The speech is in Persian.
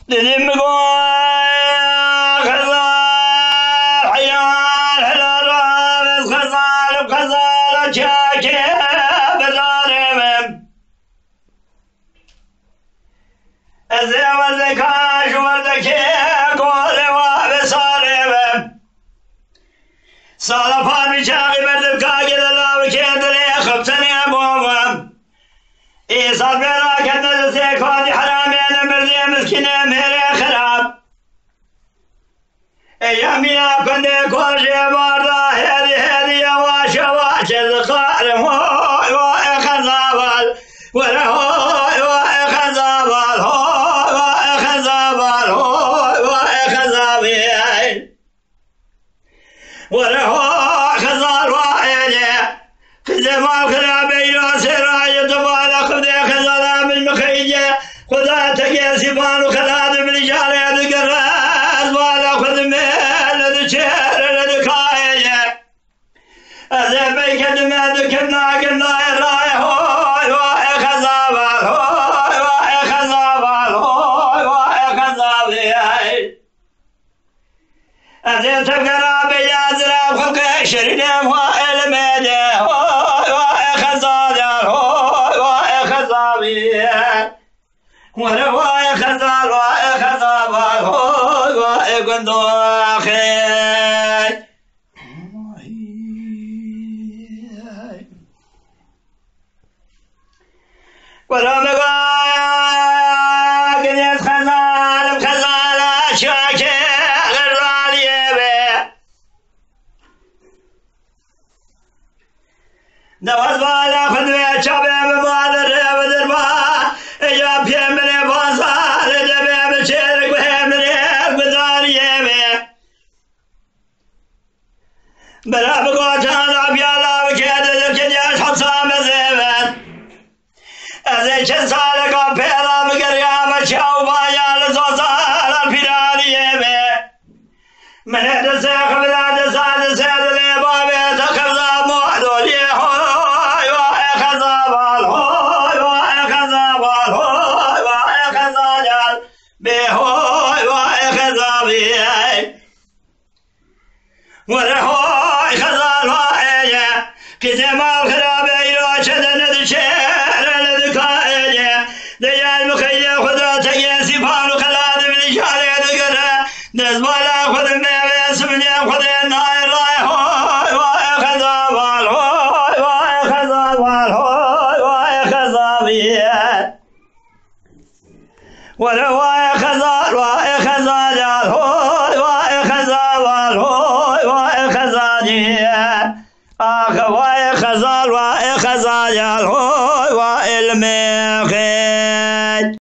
دلم بگوی خزال حیان هلال رابط خزال چاکه بدارم از وردکاش وردکه گل و بسارم سال پار بیچاقی بردم کاگی دلاو که دلی خبتنی ابوام ای سال بیرا کدن دسته کادی حرامی نمردی مسکینه میره خراب ایامیا کنده کلشی باردا هدی یواش یواش زخارم هوی وای خزاوال وره هوی وای خزاوال هوی وای خزاوال هوی وای خزاوال وره هوی خزال وای خزمال خرابی رو سرای دبالا خده خزالا من مخیجه خدا تگه سیبان و خلاد من جاره دگراز بالا خود مهل دچهر لدکایه از بیکد مدکم ناگم نای رای هوی وای خزاوال هوی وای خزاوال هوی وای خزاوال از تفکر بیازرم خلق شرینم وای لمده هوی وای خزاوال هوی وای خزاوال وره وای خزال وای خزاوال هوی وای گنداخی وره مگای گنیز خزالم خزالا شاکه غرالیه به نواز بالا خدوه چابه ببادر بدر با اجا پیمنه بازار جبه بچرک بهمنه گذاریه به برا بگوتان آبیالا بکده در کنیاش حبسا مزیبت از چند سال کا پیدا بگریا بچاو بایا لزوزار پیراریه به من دسته خبرات دسته دلی بابه تخبزا معدولیه هوی وای خزاوال هوی وای خزاوال هوی وای خزاجال به هوی وای خزاوی وره هوی خزال وای کسی مال خرابه ایرو شده ندشه لدکایه دیال مخیجه خدا تگه سیفان و خلاد بلیشاره دگره نزبالا خود میوه سمنه خود نای رای هوی وای خزاوال هوی وای خزاوال هوی وای خزاویه وره وای خزال وای خزاجال هوی وای خزاوال هوی وای خزاجیه آخ وای خزال وای خزاجال هوی وای المخی